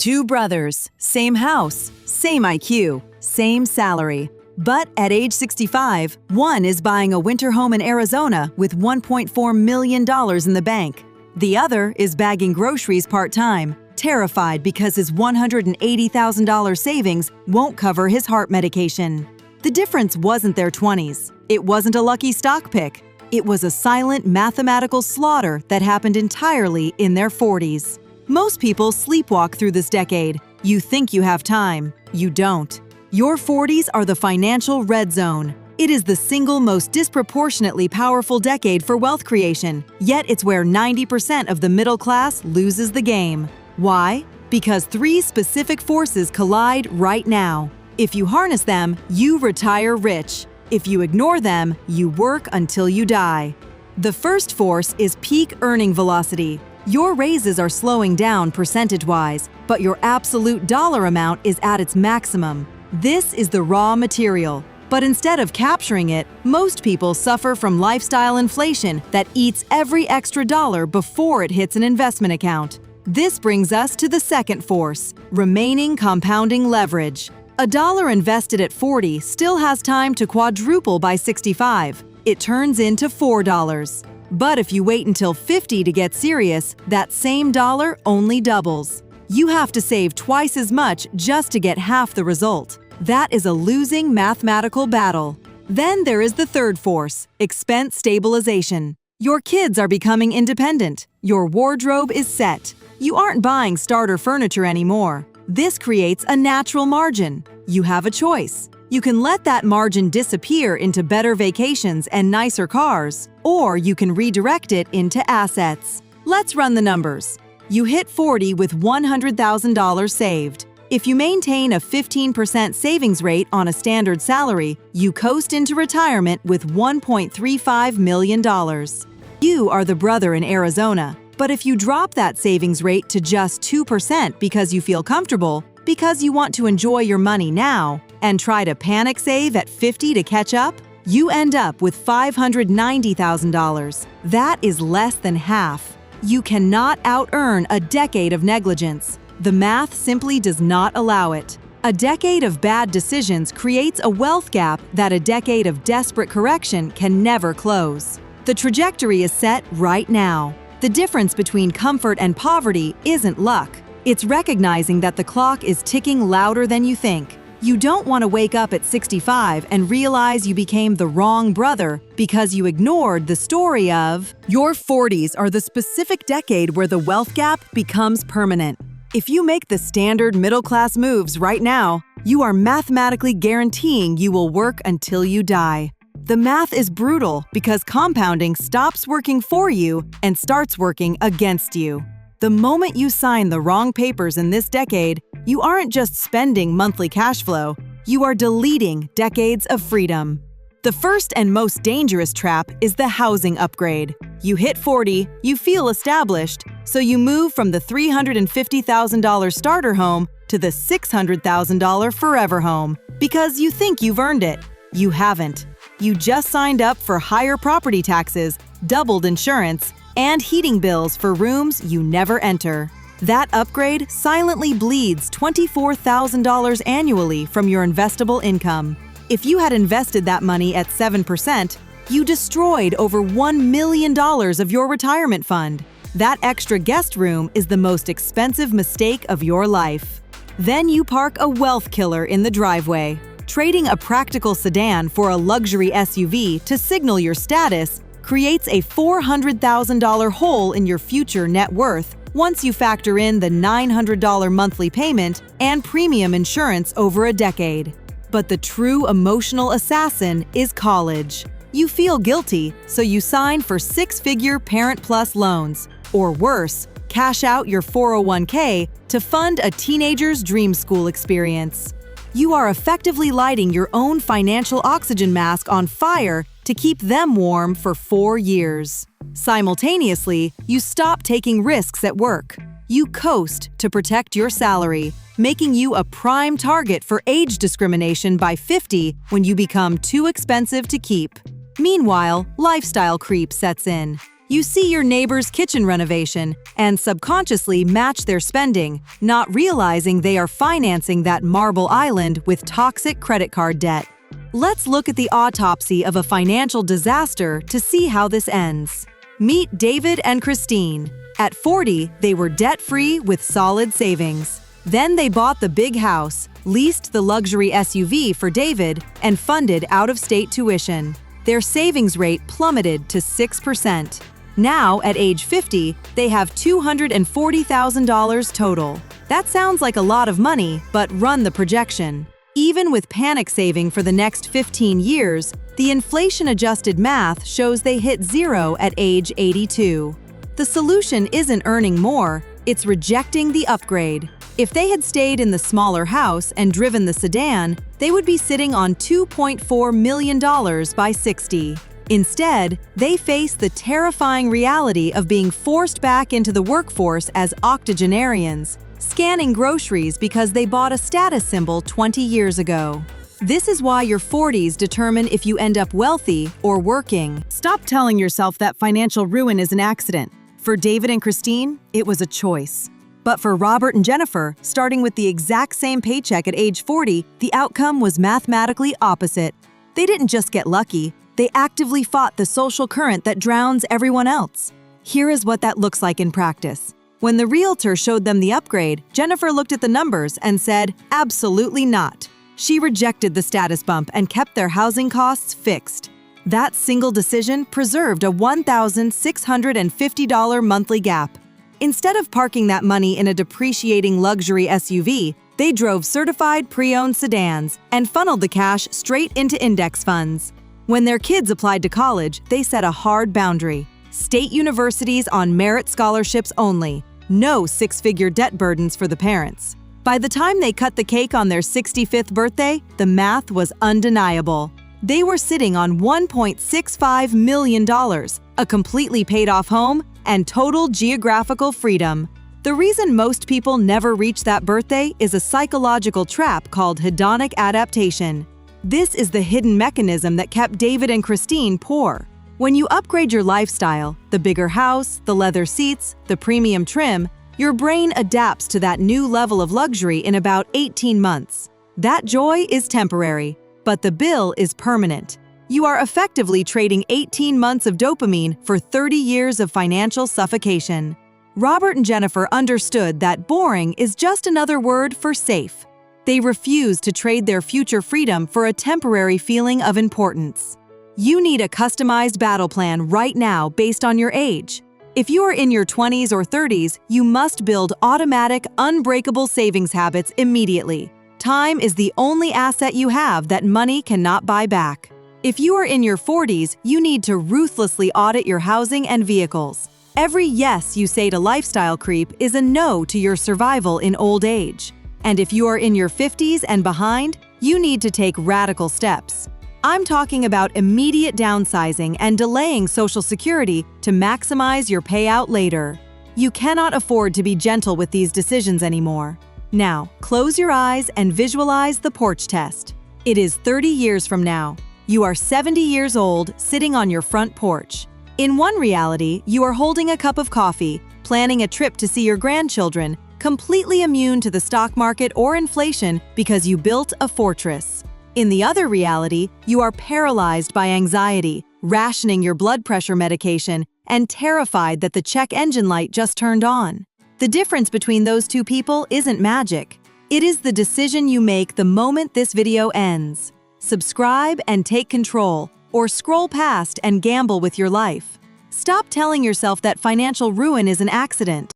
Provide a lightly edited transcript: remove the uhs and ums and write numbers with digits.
Two brothers, same house, same IQ, same salary. But at age 65, one is buying a winter home in Arizona with $1.4 million in the bank. The other is bagging groceries part-time, terrified because his $180,000 savings won't cover his heart medication. The difference wasn't their 20s. It wasn't a lucky stock pick. It was a silent mathematical slaughter that happened entirely in their 40s. Most people sleepwalk through this decade. You think you have time. You don't. Your 40s are the financial red zone. It is the single most disproportionately powerful decade for wealth creation, yet it's where 90% of the middle class loses the game. Why? Because three specific forces collide right now. If you harness them, you retire rich. If you ignore them, you work until you die. The first force is peak earning velocity. Your raises are slowing down percentage-wise, but your absolute dollar amount is at its maximum. This is the raw material. But instead of capturing it, most people suffer from lifestyle inflation that eats every extra dollar before it hits an investment account. This brings us to the second force, remaining compounding leverage. A dollar invested at 40 still has time to quadruple by 65. It turns into $4. But if you wait until 50 to get serious, that same dollar only doubles. You have to save twice as much just to get half the result. That is a losing mathematical battle. Then there is the third force, expense stabilization. Your kids are becoming independent. Your wardrobe is set. You aren't buying starter furniture anymore. This creates a natural margin. You have a choice. You can let that margin disappear into better vacations and nicer cars, or you can redirect it into assets. Let's run the numbers. You hit 40 with $100,000 saved. If you maintain a 15% savings rate on a standard salary, you coast into retirement with $1.35 million. You are the brother in Arizona. But if you drop that savings rate to just 2% because you feel comfortable, because you want to enjoy your money now, and try to panic save at 50 to catch up, you end up with $590,000. That is less than half. You cannot out-earn a decade of negligence. The math simply does not allow it. A decade of bad decisions creates a wealth gap that a decade of desperate correction can never close. The trajectory is set right now. The difference between comfort and poverty isn't luck. It's recognizing that the clock is ticking louder than you think. You don't want to wake up at 65 and realize you became the wrong brother because you ignored the story of your 40s are the specific decade where the wealth gap becomes permanent. If you make the standard middle-class moves right now, you are mathematically guaranteeing you will work until you die. The math is brutal because compounding stops working for you and starts working against you. The moment you sign the wrong papers in this decade, you aren't just spending monthly cash flow, you are deleting decades of freedom. The first and most dangerous trap is the housing upgrade. You hit 40, you feel established, so you move from the $350,000 starter home to the $600,000 forever home because you think you've earned it. You haven't. You just signed up for higher property taxes, doubled insurance, and heating bills for rooms you never enter. That upgrade silently bleeds $24,000 annually from your investable income. If you had invested that money at 7%, you destroyed over $1 million of your retirement fund. That extra guest room is the most expensive mistake of your life. Then you park a wealth killer in the driveway. Trading a practical sedan for a luxury SUV to signal your status creates a $400,000 hole in your future net worth once you factor in the $900 monthly payment and premium insurance over a decade. But the true emotional assassin is college. You feel guilty, so you sign for six-figure Parent Plus loans. Or worse, cash out your 401k to fund a teenager's dream school experience. You are effectively lighting your own financial oxygen mask on fire to keep them warm for 4 years. Simultaneously, you stop taking risks at work. You coast to protect your salary, making you a prime target for age discrimination by 50 when you become too expensive to keep. Meanwhile, lifestyle creep sets in. You see your neighbor's kitchen renovation and subconsciously match their spending, not realizing they are financing that marble island with toxic credit card debt. Let's look at the autopsy of a financial disaster to see how this ends. Meet David and Christine. At 40, they were debt-free with solid savings. Then they bought the big house, leased the luxury SUV for David, and funded out-of-state tuition. Their savings rate plummeted to 6%. Now, at age 50, they have $240,000 total. That sounds like a lot of money, but run the projection. Even with panic saving for the next 15 years, the inflation-adjusted math shows they hit zero at age 82. The solution isn't earning more, it's rejecting the upgrade. If they had stayed in the smaller house and driven the sedan, they would be sitting on $2.4 million by 60. Instead, they face the terrifying reality of being forced back into the workforce as octogenarians, scanning groceries because they bought a status symbol 20 years ago. This is why your 40s determine if you end up wealthy or working. Stop telling yourself that financial ruin is an accident. For David and Christine, it was a choice. But for Robert and Jennifer, starting with the exact same paycheck at age 40, the outcome was mathematically opposite. They didn't just get lucky, they actively fought the social current that drowns everyone else. Here is what that looks like in practice. When the realtor showed them the upgrade, Jennifer looked at the numbers and said, "Absolutely not." She rejected the status bump and kept their housing costs fixed. That single decision preserved a $1,650 monthly gap. Instead of parking that money in a depreciating luxury SUV, they drove certified pre-owned sedans and funneled the cash straight into index funds. When their kids applied to college, they set a hard boundary. State universities on merit scholarships only. No six-figure debt burdens for the parents. By the time they cut the cake on their 65th birthday, the math was undeniable. They were sitting on $1.65 million, a completely paid-off home, and total geographical freedom. The reason most people never reach that birthday is a psychological trap called hedonic adaptation. This is the hidden mechanism that kept David and Christine poor. When you upgrade your lifestyle, the bigger house, the leather seats, the premium trim, your brain adapts to that new level of luxury in about 18 months. That joy is temporary, but the bill is permanent. You are effectively trading 18 months of dopamine for 30 years of financial suffocation. Robert and Jennifer understood that boring is just another word for safe. They refused to trade their future freedom for a temporary feeling of importance. You need a customized battle plan right now based on your age. If you are in your 20s or 30s, you must build automatic, unbreakable savings habits immediately. Time is the only asset you have that money cannot buy back. If you are in your 40s, you need to ruthlessly audit your housing and vehicles. Every yes you say to lifestyle creep is a no to your survival in old age. And if you are in your 50s and behind, you need to take radical steps. I'm talking about immediate downsizing and delaying Social Security to maximize your payout later. You cannot afford to be gentle with these decisions anymore. Now, close your eyes and visualize the porch test. It is 30 years from now. You are 70 years old, sitting on your front porch. In one reality, you are holding a cup of coffee, planning a trip to see your grandchildren, completely immune to the stock market or inflation because you built a fortress. In the other reality, you are paralyzed by anxiety, rationing your blood pressure medication, and terrified that the check engine light just turned on. The difference between those two people isn't magic. It is the decision you make the moment this video ends. Subscribe and take control, or scroll past and gamble with your life. Stop telling yourself that financial ruin is an accident.